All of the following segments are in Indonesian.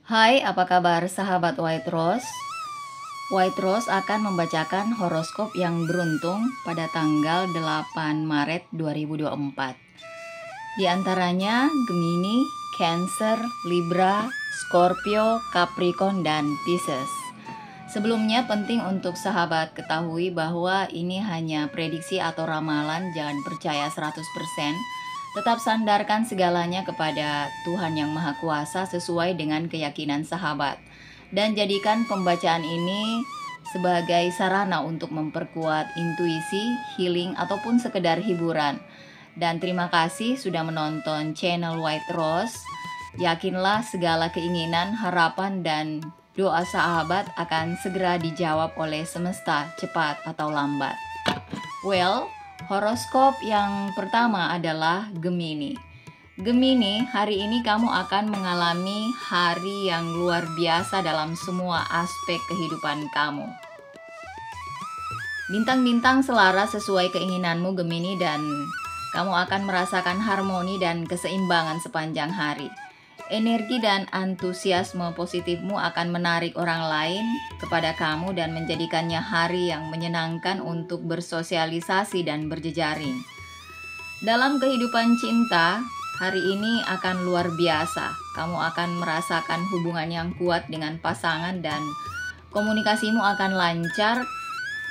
Hai, apa kabar sahabat White Rose? White Rose akan membacakan horoskop yang beruntung pada tanggal 8 Maret 2024. Di antaranya Gemini, Cancer, Libra, Scorpio, Capricorn, dan Pisces. Sebelumnya penting untuk sahabat ketahui bahwa ini hanya prediksi atau ramalan, jangan percaya 100%. Tetap sandarkan segalanya kepada Tuhan Yang Maha Kuasa sesuai dengan keyakinan sahabat. Dan jadikan pembacaan ini sebagai sarana untuk memperkuat intuisi, healing, ataupun sekedar hiburan. Dan terima kasih sudah menonton channel White Rose. Yakinlah segala keinginan, harapan, dan doa sahabat akan segera dijawab oleh semesta cepat atau lambat. Well, horoskop yang pertama adalah Gemini. Gemini, hari ini kamu akan mengalami hari yang luar biasa dalam semua aspek kehidupan kamu. Bintang-bintang selaras sesuai keinginanmu Gemini, dan kamu akan merasakan harmoni dan keseimbangan sepanjang hari. Energi dan antusiasme positifmu akan menarik orang lain kepada kamu dan menjadikannya hari yang menyenangkan untuk bersosialisasi dan berjejaring. Dalam kehidupan cinta, hari ini akan luar biasa. Kamu akan merasakan hubungan yang kuat dengan pasangan dan komunikasimu akan lancar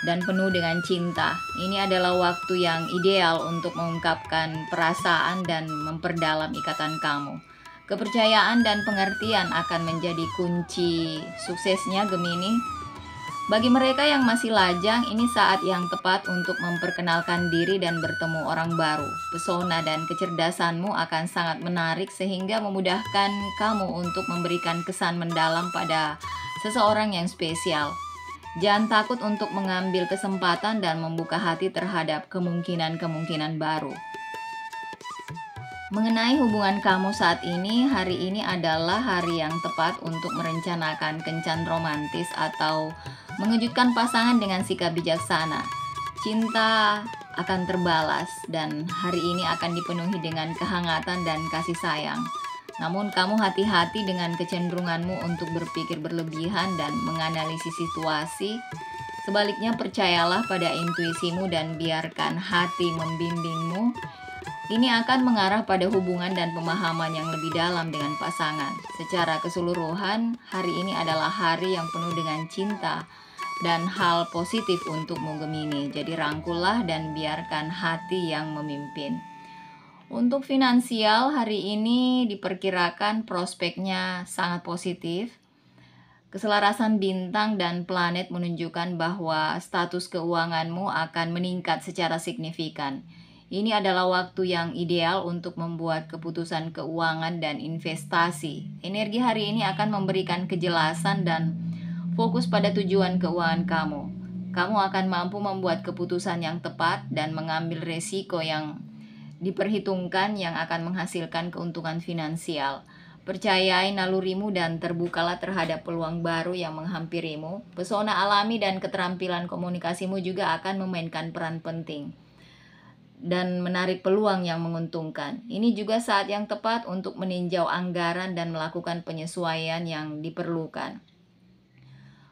dan penuh dengan cinta. Ini adalah waktu yang ideal untuk mengungkapkan perasaan dan memperdalam ikatan kamu. Kepercayaan dan pengertian akan menjadi kunci suksesnya Gemini. Bagi mereka yang masih lajang, ini saat yang tepat untuk memperkenalkan diri dan bertemu orang baru. Pesona dan kecerdasanmu akan sangat menarik sehingga memudahkan kamu untuk memberikan kesan mendalam pada seseorang yang spesial. Jangan takut untuk mengambil kesempatan dan membuka hati terhadap kemungkinan-kemungkinan baru. Mengenai hubungan kamu saat ini, hari ini adalah hari yang tepat untuk merencanakan kencan romantis atau mengejutkan pasangan dengan sikap bijaksana. Cinta akan terbalas dan hari ini akan dipenuhi dengan kehangatan dan kasih sayang. Namun kamu hati-hati dengan kecenderunganmu untuk berpikir berlebihan dan menganalisis situasi. Sebaliknya percayalah pada intuisimu dan biarkan hati membimbingmu. Ini akan mengarah pada hubungan dan pemahaman yang lebih dalam dengan pasangan. Secara keseluruhan, hari ini adalah hari yang penuh dengan cinta dan hal positif untukmu Gemini. Jadi rangkullah dan biarkan hati yang memimpin. Untuk finansial, hari ini diperkirakan prospeknya sangat positif. Keselarasan bintang dan planet menunjukkan bahwa status keuanganmu akan meningkat secara signifikan. Ini adalah waktu yang ideal untuk membuat keputusan keuangan dan investasi. Energi hari ini akan memberikan kejelasan dan fokus pada tujuan keuangan kamu. Kamu akan mampu membuat keputusan yang tepat dan mengambil resiko yang diperhitungkan yang akan menghasilkan keuntungan finansial. Percayai nalurimu dan terbukalah terhadap peluang baru yang menghampirimu. Pesona alami dan keterampilan komunikasimu juga akan memainkan peran penting dan menarik peluang yang menguntungkan. Ini juga saat yang tepat untuk meninjau anggaran dan melakukan penyesuaian yang diperlukan.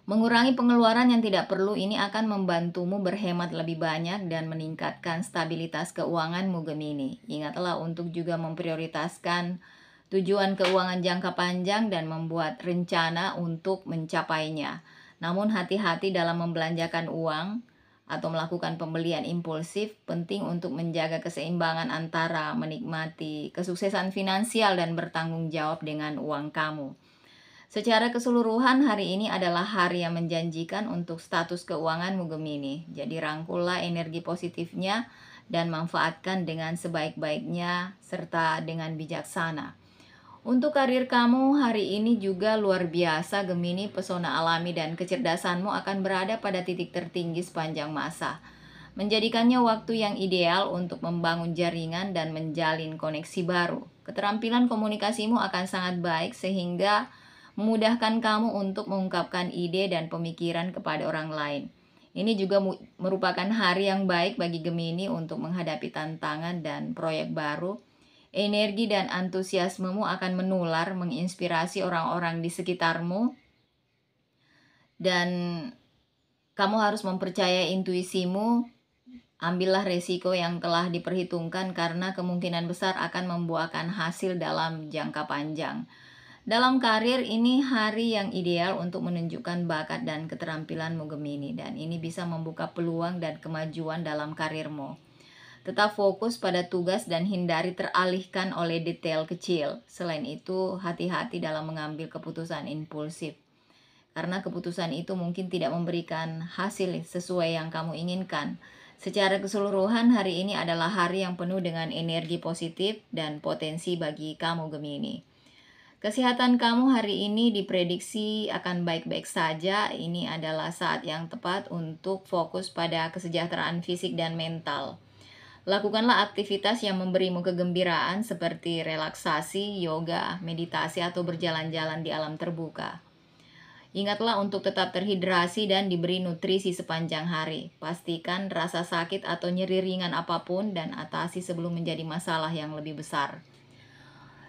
Mengurangi pengeluaran yang tidak perlu ini akan membantumu berhemat lebih banyak dan meningkatkan stabilitas keuanganmu Gemini. Ingatlah untuk juga memprioritaskan tujuan keuangan jangka panjang dan membuat rencana untuk mencapainya. Namun hati-hati dalam membelanjakan uang atau melakukan pembelian impulsif. Penting untuk menjaga keseimbangan antara menikmati kesuksesan finansial dan bertanggung jawab dengan uang kamu. Secara keseluruhan, hari ini adalah hari yang menjanjikan untuk status keuanganmu Gemini. Jadi rangkullah energi positifnya dan manfaatkan dengan sebaik-baiknya serta dengan bijaksana. Untuk karir kamu hari ini juga luar biasa Gemini. Pesona alami dan kecerdasanmu akan berada pada titik tertinggi sepanjang masa, menjadikannya waktu yang ideal untuk membangun jaringan dan menjalin koneksi baru. Keterampilan komunikasimu akan sangat baik sehingga memudahkan kamu untuk mengungkapkan ide dan pemikiran kepada orang lain. Ini juga merupakan hari yang baik bagi Gemini untuk menghadapi tantangan dan proyek baru. Energi dan antusiasmemu akan menular, menginspirasi orang-orang di sekitarmu, dan kamu harus mempercayai intuisimu. Ambillah resiko yang telah diperhitungkan karena kemungkinan besar akan membuahkan hasil dalam jangka panjang. Dalam karir, ini hari yang ideal untuk menunjukkan bakat dan keterampilanmu Gemini, dan ini bisa membuka peluang dan kemajuan dalam karirmu. Tetap fokus pada tugas dan hindari teralihkan oleh detail kecil. Selain itu, hati-hati dalam mengambil keputusan impulsif, karena keputusan itu mungkin tidak memberikan hasil sesuai yang kamu inginkan. Secara keseluruhan, hari ini adalah hari yang penuh dengan energi positif dan potensi bagi kamu Gemini. Kesehatan kamu hari ini diprediksi akan baik-baik saja. Ini adalah saat yang tepat untuk fokus pada kesejahteraan fisik dan mental. Lakukanlah aktivitas yang memberimu kegembiraan seperti relaksasi, yoga, meditasi, atau berjalan-jalan di alam terbuka. Ingatlah untuk tetap terhidrasi dan diberi nutrisi sepanjang hari. Pastikan rasa sakit atau nyeri ringan apapun dan atasi sebelum menjadi masalah yang lebih besar.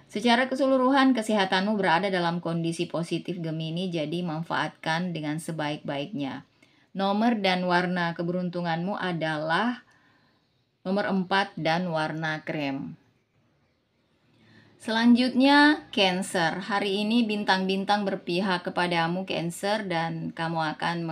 Secara keseluruhan, kesehatanmu berada dalam kondisi positif Gemini, jadi manfaatkan dengan sebaik-baiknya. Nomor dan warna keberuntunganmu adalah nomor 4 dan warna krem. Selanjutnya, Cancer. Hari ini bintang-bintang berpihak kepadamu, Cancer, dan kamu akan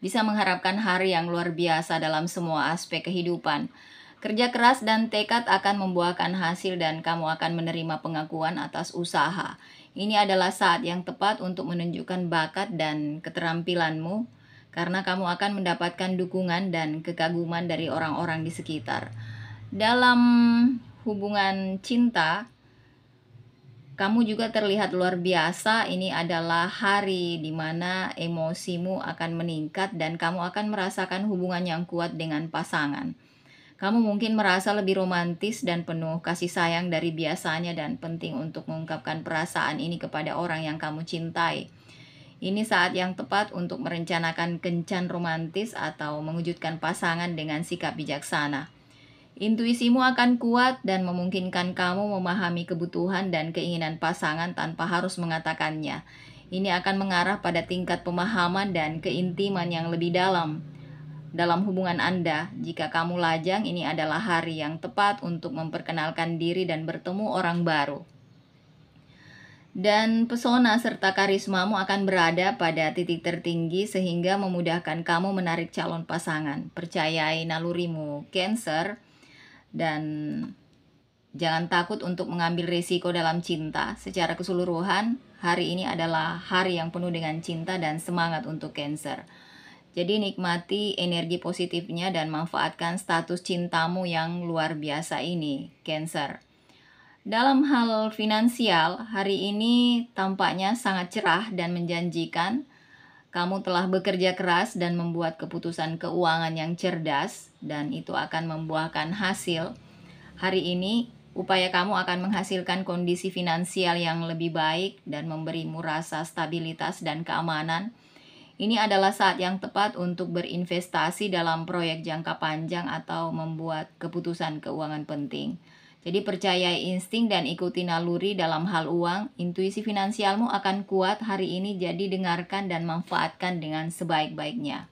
bisa mengharapkan hari yang luar biasa dalam semua aspek kehidupan. Kerja keras dan tekad akan membuahkan hasil dan kamu akan menerima pengakuan atas usaha. Ini adalah saat yang tepat untuk menunjukkan bakat dan keterampilanmu, karena kamu akan mendapatkan dukungan dan kekaguman dari orang-orang di sekitar. Dalam hubungan cinta, kamu juga terlihat luar biasa. Ini adalah hari di mana emosimu akan meningkat dan kamu akan merasakan hubungan yang kuat dengan pasangan. Kamu mungkin merasa lebih romantis dan penuh kasih sayang dari biasanya, dan penting untuk mengungkapkan perasaan ini kepada orang yang kamu cintai. Ini saat yang tepat untuk merencanakan kencan romantis atau mengejutkan pasangan dengan sikap bijaksana. Intuisimu akan kuat dan memungkinkan kamu memahami kebutuhan dan keinginan pasangan tanpa harus mengatakannya. Ini akan mengarah pada tingkat pemahaman dan keintiman yang lebih dalam hubungan Anda. Jika kamu lajang, ini adalah hari yang tepat untuk memperkenalkan diri dan bertemu orang baru. Dan pesona serta karismamu akan berada pada titik tertinggi sehingga memudahkan kamu menarik calon pasangan. Percayai nalurimu, Cancer, dan jangan takut untuk mengambil risiko dalam cinta. Secara keseluruhan, hari ini adalah hari yang penuh dengan cinta dan semangat untuk Cancer. Jadi nikmati energi positifnya dan manfaatkan status cintamu yang luar biasa ini, Cancer. Dalam hal finansial, hari ini tampaknya sangat cerah dan menjanjikan. Kamu telah bekerja keras dan membuat keputusan keuangan yang cerdas, dan itu akan membuahkan hasil. Hari ini, upaya kamu akan menghasilkan kondisi finansial yang lebih baik dan memberimu rasa stabilitas dan keamanan. Ini adalah saat yang tepat untuk berinvestasi dalam proyek jangka panjang atau membuat keputusan keuangan penting. Jadi percayai insting dan ikuti naluri dalam hal uang. Intuisi finansialmu akan kuat hari ini, jadi dengarkan dan manfaatkan dengan sebaik-baiknya.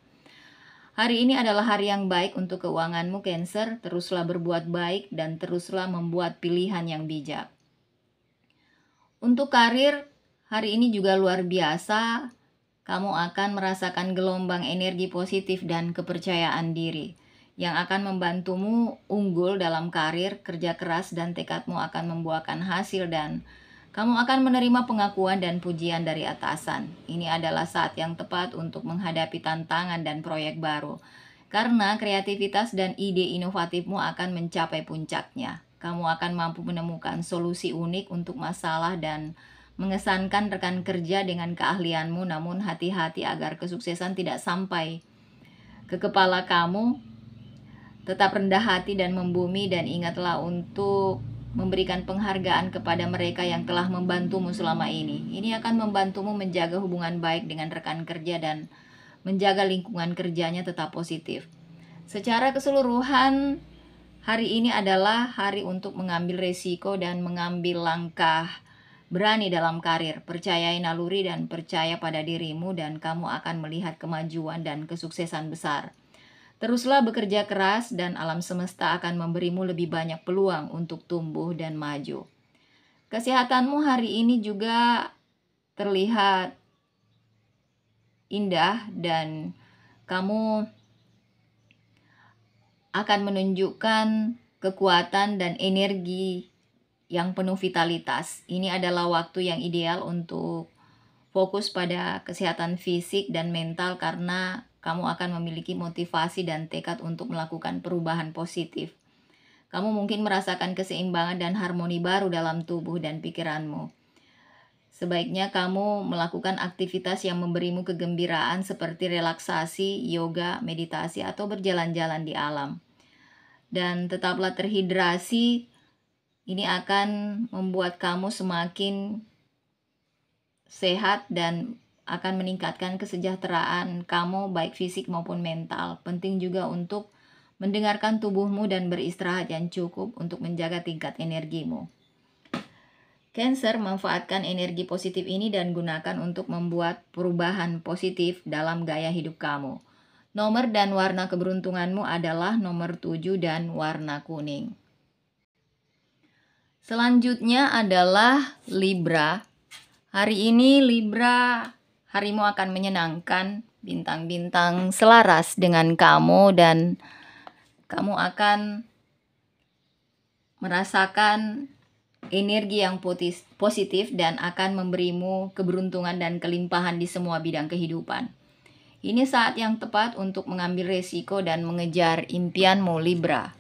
Hari ini adalah hari yang baik untuk keuanganmu, Cancer. Teruslah berbuat baik dan teruslah membuat pilihan yang bijak. Untuk karir, hari ini juga luar biasa. Kamu akan merasakan gelombang energi positif dan kepercayaan diri yang akan membantumu unggul dalam karir. Kerja keras dan tekadmu akan membuahkan hasil dan kamu akan menerima pengakuan dan pujian dari atasan. Ini adalah saat yang tepat untuk menghadapi tantangan dan proyek baru, karena kreativitas dan ide inovatifmu akan mencapai puncaknya. Kamu akan mampu menemukan solusi unik untuk masalah dan mengesankan rekan kerja dengan keahlianmu, namun hati-hati agar kesuksesan tidak sampai ke kepala kamu. Tetap rendah hati dan membumi, dan ingatlah untuk memberikan penghargaan kepada mereka yang telah membantumu selama ini. Ini akan membantumu menjaga hubungan baik dengan rekan kerja dan menjaga lingkungan kerjanya tetap positif. Secara keseluruhan, Hari ini adalah hari untuk mengambil resiko dan mengambil langkah berani dalam karir. Percayai naluri dan percaya pada dirimu dan kamu akan melihat kemajuan dan kesuksesan besar. Teruslah bekerja keras dan alam semesta akan memberimu lebih banyak peluang untuk tumbuh dan maju. Kesehatanmu hari ini juga terlihat indah dan kamu akan menunjukkan kekuatan dan energi yang penuh vitalitas. Ini adalah waktu yang ideal untuk fokus pada kesehatan fisik dan mental karena kamu akan memiliki motivasi dan tekad untuk melakukan perubahan positif. Kamu mungkin merasakan keseimbangan dan harmoni baru dalam tubuh dan pikiranmu. Sebaiknya kamu melakukan aktivitas yang memberimu kegembiraan seperti relaksasi, yoga, meditasi, atau berjalan-jalan di alam. Dan tetaplah terhidrasi, ini akan membuat kamu semakin sehat dan akan meningkatkan kesejahteraan kamu baik fisik maupun mental. Penting juga untuk mendengarkan tubuhmu dan beristirahat yang cukup untuk menjaga tingkat energimu. Cancer, manfaatkan energi positif ini dan gunakan untuk membuat perubahan positif dalam gaya hidup kamu. Nomor dan warna keberuntunganmu adalah nomor 7 dan warna kuning. Selanjutnya adalah Libra. Hari ini Libra, harimu akan menyenangkan, bintang-bintang selaras dengan kamu dan kamu akan merasakan energi yang positif dan akan memberimu keberuntungan dan kelimpahan di semua bidang kehidupan. Ini saat yang tepat untuk mengambil resiko dan mengejar impianmu, Libra.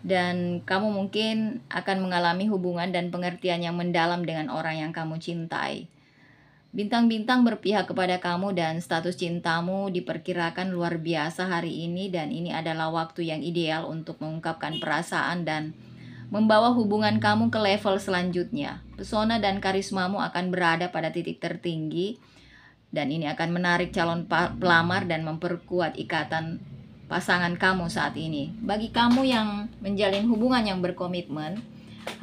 Dan kamu mungkin akan mengalami hubungan dan pengertian yang mendalam dengan orang yang kamu cintai. Bintang-bintang berpihak kepada kamu dan status cintamu diperkirakan luar biasa hari ini dan ini adalah waktu yang ideal untuk mengungkapkan perasaan dan membawa hubungan kamu ke level selanjutnya. Pesona dan karismamu akan berada pada titik tertinggi dan ini akan menarik calon pelamar dan memperkuat ikatan pasangan kamu saat ini. Bagi kamu yang menjalin hubungan yang berkomitmen,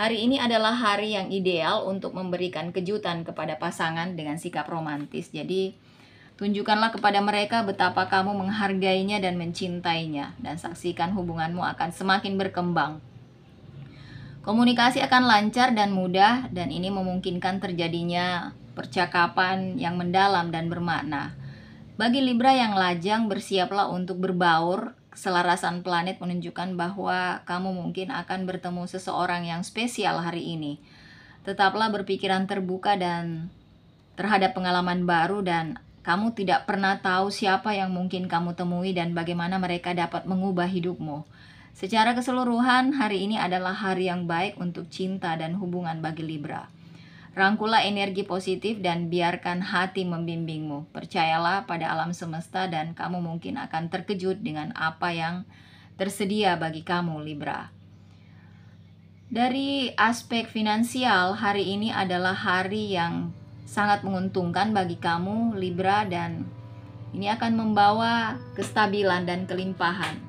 hari ini adalah hari yang ideal untuk memberikan kejutan kepada pasangan dengan sikap romantis. Jadi, tunjukkanlah kepada mereka betapa kamu menghargainya dan mencintainya dan saksikan hubunganmu akan semakin berkembang. Komunikasi akan lancar dan mudah dan ini memungkinkan terjadinya percakapan yang mendalam dan bermakna. Bagi Libra yang lajang, bersiaplah untuk berbaur. Keselarasan planet menunjukkan bahwa kamu mungkin akan bertemu seseorang yang spesial hari ini. Tetaplah berpikiran terbuka dan terhadap pengalaman baru dan kamu tidak pernah tahu siapa yang mungkin kamu temui dan bagaimana mereka dapat mengubah hidupmu. Secara keseluruhan, hari ini adalah hari yang baik untuk cinta dan hubungan bagi Libra. Rangkulah energi positif dan biarkan hati membimbingmu. Percayalah pada alam semesta dan kamu mungkin akan terkejut dengan apa yang tersedia bagi kamu, Libra. Dari aspek finansial, hari ini adalah hari yang sangat menguntungkan bagi kamu, Libra, dan ini akan membawa kestabilan dan kelimpahan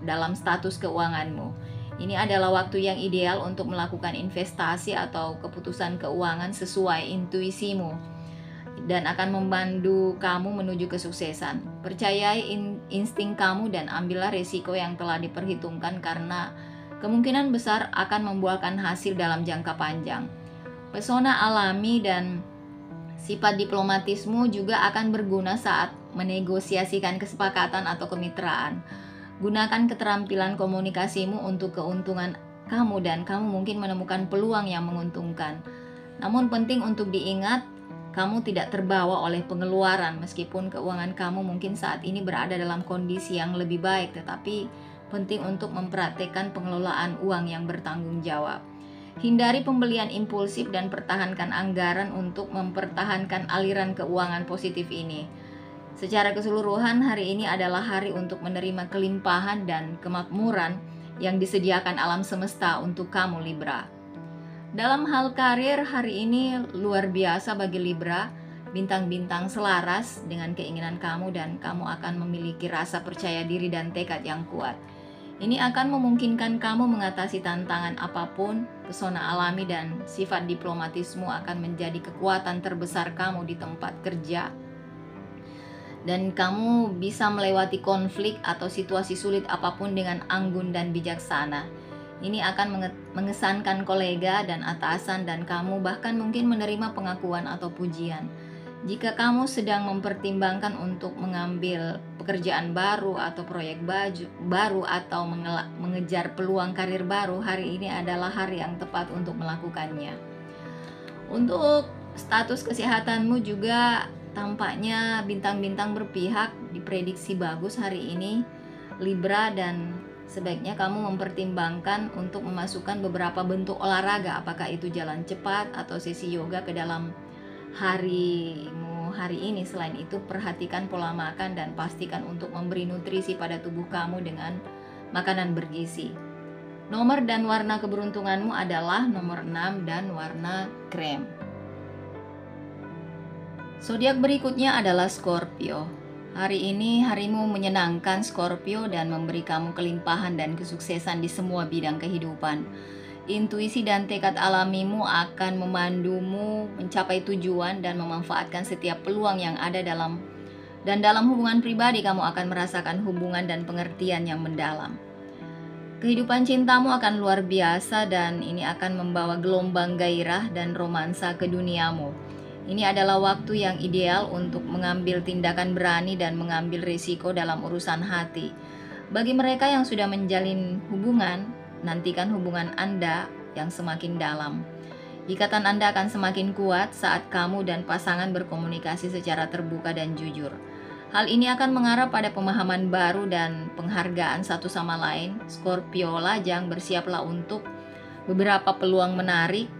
dalam status keuanganmu. Ini adalah waktu yang ideal untuk melakukan investasi atau keputusan keuangan sesuai intuisimu dan akan membantu kamu menuju kesuksesan. Percayai insting kamu dan ambillah resiko yang telah diperhitungkan karena kemungkinan besar akan membuahkan hasil dalam jangka panjang. Pesona alami dan sifat diplomatismu juga akan berguna saat menegosiasikan kesepakatan atau kemitraan. Gunakan keterampilan komunikasimu untuk keuntungan kamu dan kamu mungkin menemukan peluang yang menguntungkan. Namun penting untuk diingat, kamu tidak terbawa oleh pengeluaran meskipun keuangan kamu mungkin saat ini berada dalam kondisi yang lebih baik, tetapi penting untuk mempraktekkan pengelolaan uang yang bertanggung jawab. Hindari pembelian impulsif dan pertahankan anggaran untuk mempertahankan aliran keuangan positif ini. Secara keseluruhan, hari ini adalah hari untuk menerima kelimpahan dan kemakmuran yang disediakan alam semesta untuk kamu, Libra. Dalam hal karir, hari ini luar biasa bagi Libra. Bintang-bintang selaras dengan keinginan kamu dan kamu akan memiliki rasa percaya diri dan tekad yang kuat. Ini akan memungkinkan kamu mengatasi tantangan apapun. Pesona alami dan sifat diplomatismu akan menjadi kekuatan terbesar kamu di tempat kerja. Dan kamu bisa melewati konflik atau situasi sulit apapun dengan anggun dan bijaksana. Ini akan mengesankan kolega dan atasan, dan kamu bahkan mungkin menerima pengakuan atau pujian. Jika kamu sedang mempertimbangkan untuk mengambil pekerjaan baru atau proyek baru atau mengejar peluang karir baru, hari ini adalah hari yang tepat untuk melakukannya. Untuk status kesehatanmu juga tampaknya bintang-bintang berpihak, diprediksi bagus hari ini Libra, dan sebaiknya kamu mempertimbangkan untuk memasukkan beberapa bentuk olahraga, apakah itu jalan cepat atau sesi yoga ke dalam harimu hari ini. Selain itu, perhatikan pola makan dan pastikan untuk memberi nutrisi pada tubuh kamu dengan makanan bergizi. Nomor dan warna keberuntunganmu adalah nomor 6 dan warna krem. Zodiak berikutnya adalah Scorpio. Hari ini harimu menyenangkan Scorpio dan memberi kamu kelimpahan dan kesuksesan di semua bidang kehidupan. Intuisi dan tekad alamimu akan memandumu mencapai tujuan dan memanfaatkan setiap peluang yang ada dalam hubungan pribadi kamu akan merasakan hubungan dan pengertian yang mendalam. Kehidupan cintamu akan luar biasa dan ini akan membawa gelombang gairah dan romansa ke duniamu. Ini adalah waktu yang ideal untuk mengambil tindakan berani dan mengambil risiko dalam urusan hati. Bagi mereka yang sudah menjalin hubungan, nantikan hubungan Anda yang semakin dalam. Ikatan Anda akan semakin kuat saat kamu dan pasangan berkomunikasi secara terbuka dan jujur. Hal ini akan mengarah pada pemahaman baru dan penghargaan satu sama lain. Scorpio lajang, bersiaplah untuk beberapa peluang menarik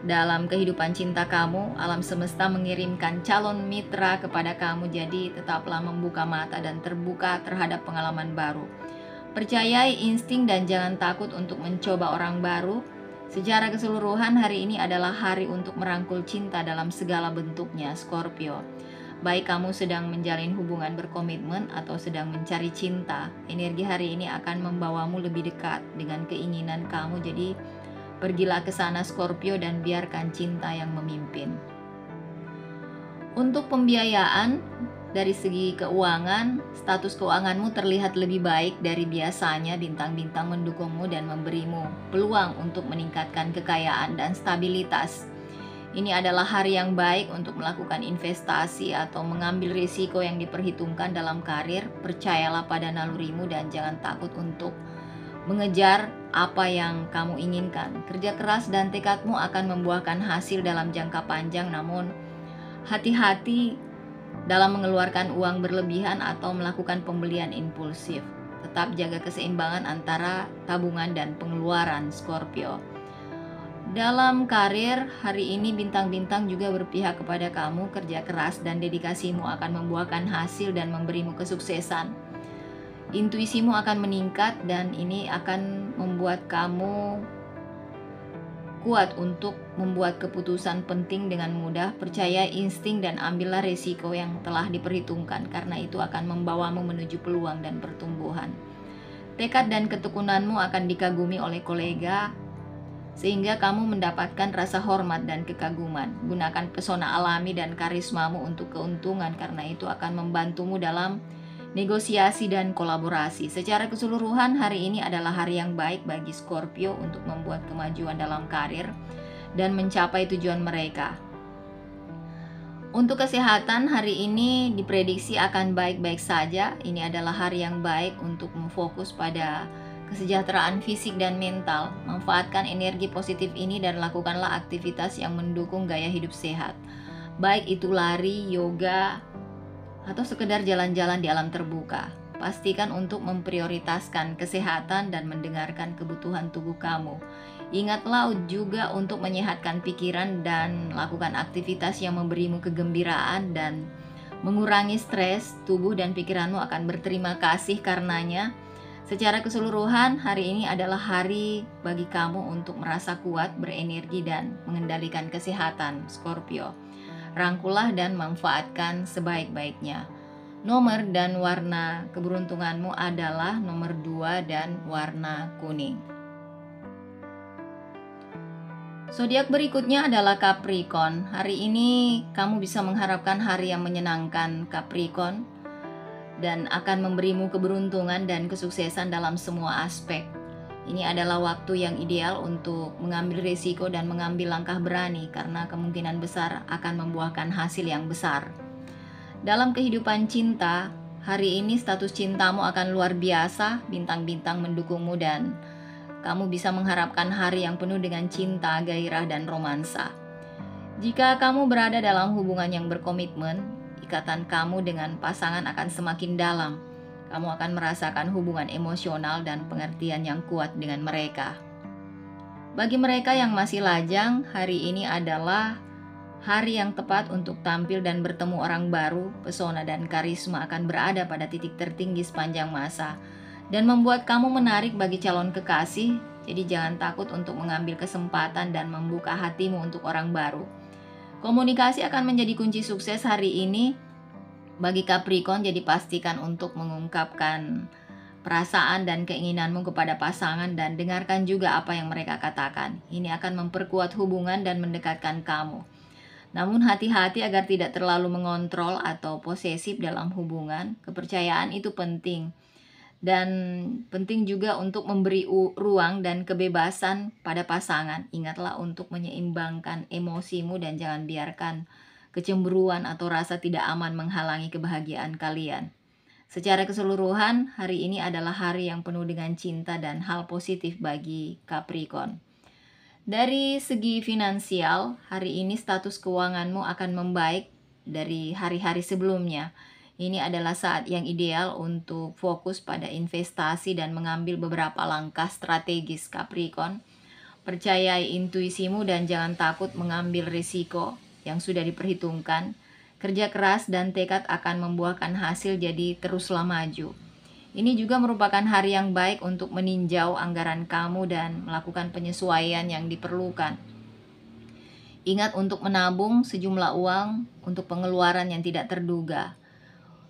dalam kehidupan cinta kamu. Alam semesta mengirimkan calon mitra kepada kamu, jadi tetaplah membuka mata dan terbuka terhadap pengalaman baru. Percayai insting dan jangan takut untuk mencoba orang baru. Secara keseluruhan, hari ini adalah hari untuk merangkul cinta dalam segala bentuknya, Scorpio. Baik kamu sedang menjalin hubungan berkomitmen atau sedang mencari cinta, energi hari ini akan membawamu lebih dekat dengan keinginan kamu. Jadi pergilah ke sana Scorpio dan biarkan cinta yang memimpin. Untuk pembiayaan, dari segi keuangan, status keuanganmu terlihat lebih baik dari biasanya. Bintang-bintang mendukungmu dan memberimu peluang untuk meningkatkan kekayaan dan stabilitas. Ini adalah hari yang baik untuk melakukan investasi atau mengambil risiko yang diperhitungkan dalam karir. Percayalah pada nalurimu dan jangan takut untuk mengejar apa yang kamu inginkan. Kerja keras dan tekadmu akan membuahkan hasil dalam jangka panjang, namun hati-hati dalam mengeluarkan uang berlebihan atau melakukan pembelian impulsif. Tetap jaga keseimbangan antara tabungan dan pengeluaran, Scorpio. Dalam karir, hari ini bintang-bintang juga berpihak kepada kamu. Kerja keras dan dedikasimu akan membuahkan hasil dan memberimu kesuksesan. Intuisimu akan meningkat dan ini akan membuat kamu kuat untuk membuat keputusan penting dengan mudah. Percaya insting dan ambillah risiko yang telah diperhitungkan, karena itu akan membawamu menuju peluang dan pertumbuhan. Tekad dan ketekunanmu akan dikagumi oleh kolega, sehingga kamu mendapatkan rasa hormat dan kekaguman. Gunakan pesona alami dan karismamu untuk keuntungan, karena itu akan membantumu dalam negosiasi dan kolaborasi. Secara keseluruhan, hari ini adalah hari yang baik bagi Scorpio untuk membuat kemajuan dalam karir dan mencapai tujuan mereka. Untuk kesehatan, hari ini diprediksi akan baik-baik saja. Ini adalah hari yang baik untuk memfokus pada kesejahteraan fisik dan mental. Manfaatkan energi positif ini dan lakukanlah aktivitas yang mendukung gaya hidup sehat. Baik itu lari, yoga, atau sekedar jalan-jalan di alam terbuka. Pastikan untuk memprioritaskan kesehatan dan mendengarkan kebutuhan tubuh kamu. Ingatlah juga untuk menyehatkan pikiran dan lakukan aktivitas yang memberimu kegembiraan dan mengurangi stres. Tubuh dan pikiranmu akan berterima kasih karenanya. Secara keseluruhan, hari ini adalah hari bagi kamu untuk merasa kuat, berenergi, dan mengendalikan kesehatan, Scorpio. Rangkullah dan manfaatkan sebaik-baiknya. Nomor dan warna keberuntunganmu adalah nomor 2 dan warna kuning. Zodiak berikutnya adalah Capricorn. Hari ini kamu bisa mengharapkan hari yang menyenangkan, Capricorn, dan akan memberimu keberuntungan dan kesuksesan dalam semua aspek. Ini adalah waktu yang ideal untuk mengambil risiko dan mengambil langkah berani karena kemungkinan besar akan membuahkan hasil yang besar. Dalam kehidupan cinta, hari ini status cintamu akan luar biasa, bintang-bintang mendukungmu dan kamu bisa mengharapkan hari yang penuh dengan cinta, gairah, dan romansa. Jika kamu berada dalam hubungan yang berkomitmen, ikatan kamu dengan pasangan akan semakin dalam. Kamu akan merasakan hubungan emosional dan pengertian yang kuat dengan mereka. Bagi mereka yang masih lajang, hari ini adalah hari yang tepat untuk tampil dan bertemu orang baru. Pesona dan karisma akan berada pada titik tertinggi sepanjang masa dan membuat kamu menarik bagi calon kekasih. Jadi jangan takut untuk mengambil kesempatan dan membuka hatimu untuk orang baru. Komunikasi akan menjadi kunci sukses hari ini bagi Capricorn, jadi pastikan untuk mengungkapkan perasaan dan keinginanmu kepada pasangan dan dengarkan juga apa yang mereka katakan. Ini akan memperkuat hubungan dan mendekatkan kamu. Namun hati-hati agar tidak terlalu mengontrol atau posesif dalam hubungan. Kepercayaan itu penting. Dan penting juga untuk memberi ruang dan kebebasan pada pasangan. Ingatlah untuk menyeimbangkan emosimu dan jangan biarkan kecemburuan atau rasa tidak aman menghalangi kebahagiaan kalian. Secara keseluruhan, hari ini adalah hari yang penuh dengan cinta dan hal positif bagi Capricorn. Dari segi finansial, hari ini status keuanganmu akan membaik dari hari-hari sebelumnya. Ini adalah saat yang ideal untuk fokus pada investasi dan mengambil beberapa langkah strategis, Capricorn. Percayai intuisimu dan jangan takut mengambil risiko yang sudah diperhitungkan. Kerja keras dan tekad akan membuahkan hasil, jadi teruslah maju. Ini juga merupakan hari yang baik untuk meninjau anggaran kamu dan melakukan penyesuaian yang diperlukan. Ingat untuk menabung sejumlah uang untuk pengeluaran yang tidak terduga.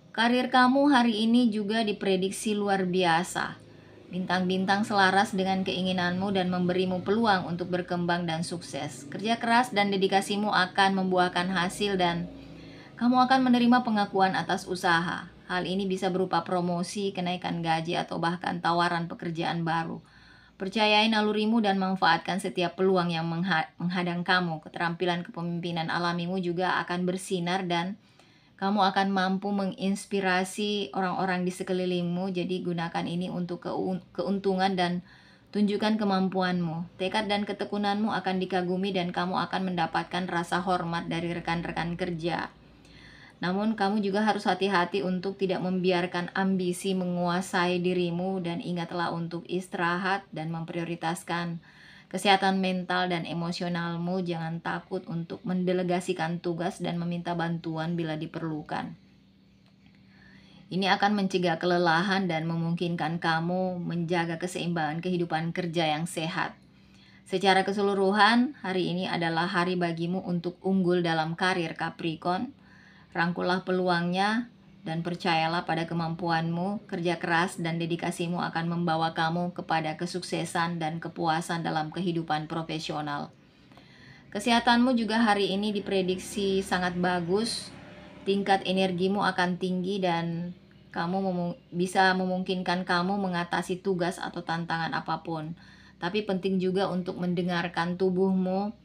Karir kamu hari ini juga diprediksi luar biasa. Bintang-bintang selaras dengan keinginanmu dan memberimu peluang untuk berkembang dan sukses. Kerja keras dan dedikasimu akan membuahkan hasil dan kamu akan menerima pengakuan atas usaha. Hal ini bisa berupa promosi, kenaikan gaji, atau bahkan tawaran pekerjaan baru. Percayai nalurimu dan manfaatkan setiap peluang yang menghadang kamu. Keterampilan kepemimpinan alamimu juga akan bersinar dan kamu akan mampu menginspirasi orang-orang di sekelilingmu. Jadi gunakan ini untuk keuntungan dan tunjukkan kemampuanmu. Tekad dan ketekunanmu akan dikagumi dan kamu akan mendapatkan rasa hormat dari rekan-rekan kerja. Namun kamu juga harus hati-hati untuk tidak membiarkan ambisi menguasai dirimu dan ingatlah untuk istirahat dan memprioritaskan kesehatan mental dan emosionalmu. Jangan takut untuk mendelegasikan tugas dan meminta bantuan bila diperlukan. Ini akan mencegah kelelahan dan memungkinkan kamu menjaga keseimbangan kehidupan kerja yang sehat. Secara keseluruhan, hari ini adalah hari bagimu untuk unggul dalam karir, Capricorn. Rangkullah peluangnya dan percayalah pada kemampuanmu. Kerja keras dan dedikasimu akan membawa kamu kepada kesuksesan dan kepuasan dalam kehidupan profesional. Kesehatanmu juga hari ini diprediksi sangat bagus. Tingkat energimu akan tinggi dan kamu bisa memungkinkan kamu mengatasi tugas atau tantangan apapun. Tapi penting juga untuk mendengarkan tubuhmu.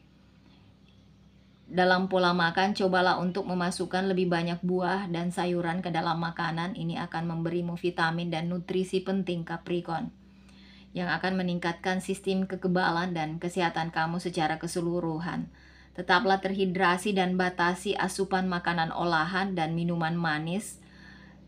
Dalam pola makan, cobalah untuk memasukkan lebih banyak buah dan sayuran ke dalam makanan. Ini akan memberimu vitamin dan nutrisi penting, Capricorn, yang akan meningkatkan sistem kekebalan dan kesehatan kamu secara keseluruhan. Tetaplah terhidrasi dan batasi asupan makanan olahan dan minuman manis.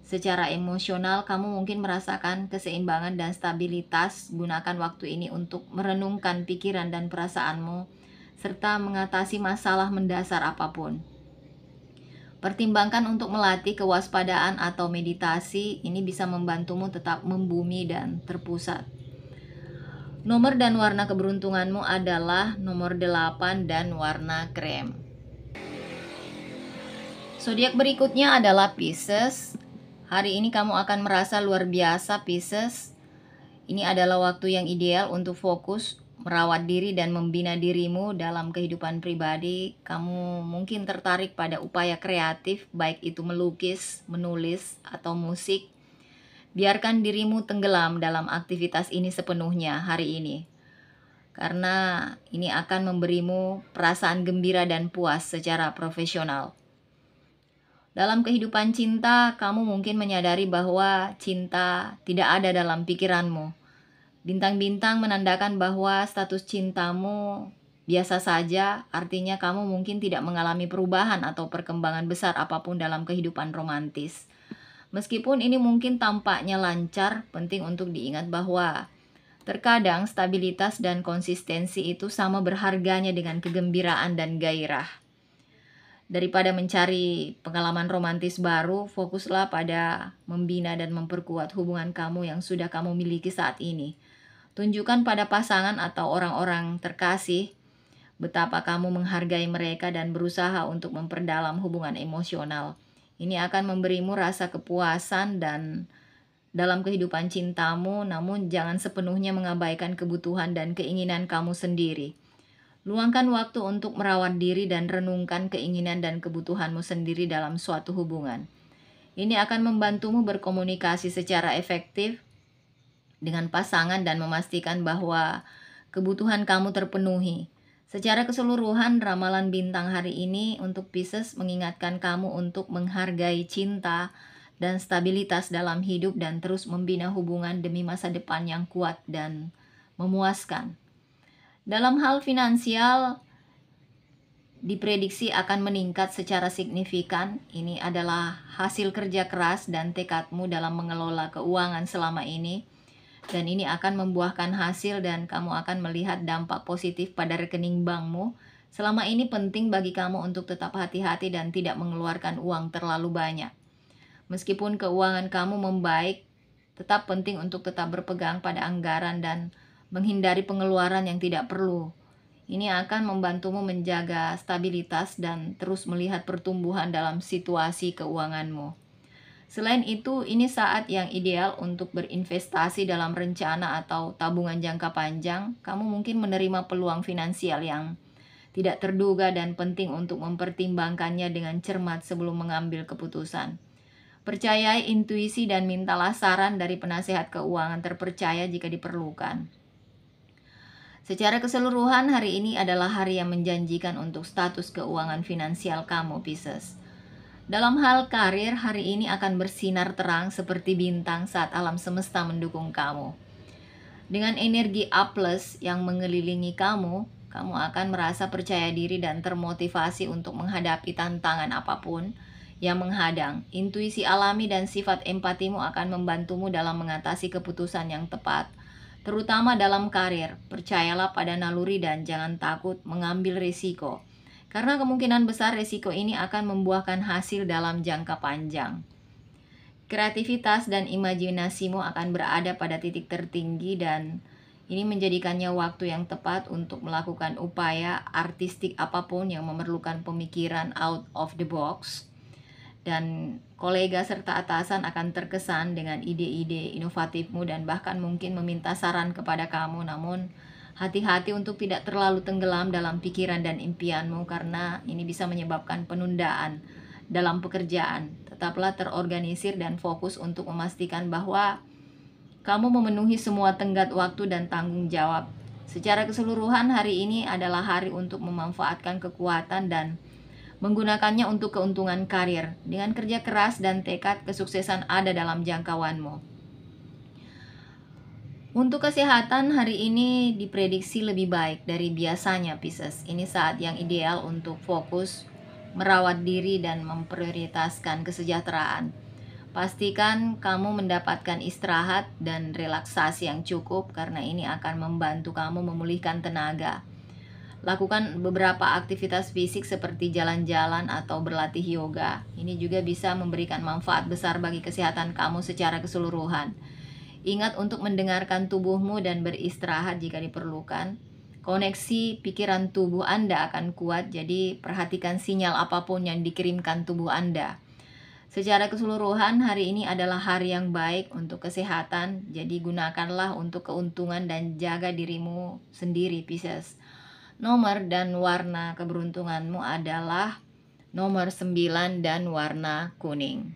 Secara emosional, kamu mungkin merasakan keseimbangan dan stabilitas. Gunakan waktu ini untuk merenungkan pikiran dan perasaanmu serta mengatasi masalah mendasar apapun. Pertimbangkan untuk melatih kewaspadaan atau meditasi. Ini bisa membantumu tetap membumi dan terpusat. Nomor dan warna keberuntunganmu adalah nomor 8 dan warna krem. Zodiak berikutnya adalah Pisces. Hari ini kamu akan merasa luar biasa, Pisces. Ini adalah waktu yang ideal untuk fokus merawat diri dan membina dirimu dalam kehidupan pribadi. Kamu mungkin tertarik pada upaya kreatif, baik itu melukis, menulis, atau musik. Biarkan dirimu tenggelam dalam aktivitas ini sepenuhnya hari ini, karena ini akan memberimu perasaan gembira dan puas secara profesional. Dalam kehidupan cinta, kamu mungkin menyadari bahwa cinta tidak ada dalam pikiranmu. Bintang-bintang menandakan bahwa status cintamu biasa saja, artinya kamu mungkin tidak mengalami perubahan atau perkembangan besar apapun dalam kehidupan romantis. Meskipun ini mungkin tampaknya lancar, penting untuk diingat bahwa terkadang stabilitas dan konsistensi itu sama berharganya dengan kegembiraan dan gairah. Daripada mencari pengalaman romantis baru, fokuslah pada membina dan memperkuat hubungan kamu yang sudah kamu miliki saat ini. Tunjukkan pada pasangan atau orang-orang terkasih betapa kamu menghargai mereka dan berusaha untuk memperdalam hubungan emosional. Ini akan memberimu rasa kepuasan dan dalam kehidupan cintamu, namun jangan sepenuhnya mengabaikan kebutuhan dan keinginan kamu sendiri. Luangkan waktu untuk merawat diri dan renungkan keinginan dan kebutuhanmu sendiri dalam suatu hubungan. Ini akan membantumu berkomunikasi secara efektif dengan pasangan dan memastikan bahwa kebutuhan kamu terpenuhi. Secara keseluruhan, ramalan bintang hari ini untuk Pisces mengingatkan kamu untuk menghargai cinta dan stabilitas dalam hidup dan terus membina hubungan demi masa depan yang kuat dan memuaskan. Dalam hal finansial, diprediksi akan meningkat secara signifikan. Ini adalah hasil kerja keras dan tekadmu dalam mengelola keuangan selama ini. Dan ini akan membuahkan hasil dan kamu akan melihat dampak positif pada rekening bankmu. Selama ini penting bagi kamu untuk tetap hati-hati dan tidak mengeluarkan uang terlalu banyak. Meskipun keuangan kamu membaik, tetap penting untuk tetap berpegang pada anggaran dan menghindari pengeluaran yang tidak perlu. Ini akan membantumu menjaga stabilitas dan terus melihat pertumbuhan dalam situasi keuanganmu. Selain itu, ini saat yang ideal untuk berinvestasi dalam rencana atau tabungan jangka panjang. Kamu mungkin menerima peluang finansial yang tidak terduga dan penting untuk mempertimbangkannya dengan cermat sebelum mengambil keputusan. Percayai intuisi dan mintalah saran dari penasehat keuangan terpercaya jika diperlukan. Secara keseluruhan, hari ini adalah hari yang menjanjikan untuk status keuangan finansial kamu, Pisces. Dalam hal karir, hari ini akan bersinar terang seperti bintang saat alam semesta mendukung kamu. Dengan energi A+ yang mengelilingi kamu, kamu akan merasa percaya diri dan termotivasi untuk menghadapi tantangan apapun yang menghadang. Intuisi alami dan sifat empatimu akan membantumu dalam mengatasi keputusan yang tepat, terutama dalam karir. Percayalah pada naluri dan jangan takut mengambil risiko, karena kemungkinan besar risiko ini akan membuahkan hasil dalam jangka panjang. Kreativitas dan imajinasimu akan berada pada titik tertinggi dan ini menjadikannya waktu yang tepat untuk melakukan upaya artistik apapun yang memerlukan pemikiran out of the box. Dan kolega serta atasan akan terkesan dengan ide-ide inovatifmu dan bahkan mungkin meminta saran kepada kamu. Namun hati-hati untuk tidak terlalu tenggelam dalam pikiran dan impianmu, karena ini bisa menyebabkan penundaan dalam pekerjaan. Tetaplah terorganisir dan fokus untuk memastikan bahwa kamu memenuhi semua tenggat waktu dan tanggung jawab. Secara keseluruhan, hari ini adalah hari untuk memanfaatkan kekuatan dan menggunakannya untuk keuntungan karir. Dengan kerja keras dan tekad, kesuksesan ada dalam jangkauanmu. Untuk kesehatan, hari ini diprediksi lebih baik dari biasanya, Pisces. Ini saat yang ideal untuk fokus merawat diri dan memprioritaskan kesejahteraan. Pastikan kamu mendapatkan istirahat dan relaksasi yang cukup, karena ini akan membantu kamu memulihkan tenaga. Lakukan beberapa aktivitas fisik seperti jalan-jalan atau berlatih yoga. Ini juga bisa memberikan manfaat besar bagi kesehatan kamu secara keseluruhan. Ingat untuk mendengarkan tubuhmu dan beristirahat jika diperlukan. Koneksi pikiran tubuh Anda akan kuat, jadi perhatikan sinyal apapun yang dikirimkan tubuh Anda. Secara keseluruhan, hari ini adalah hari yang baik untuk kesehatan, jadi gunakanlah untuk keuntungan dan jaga dirimu sendiri, Pisces. Nomor dan warna keberuntunganmu adalah nomor 9 dan warna kuning.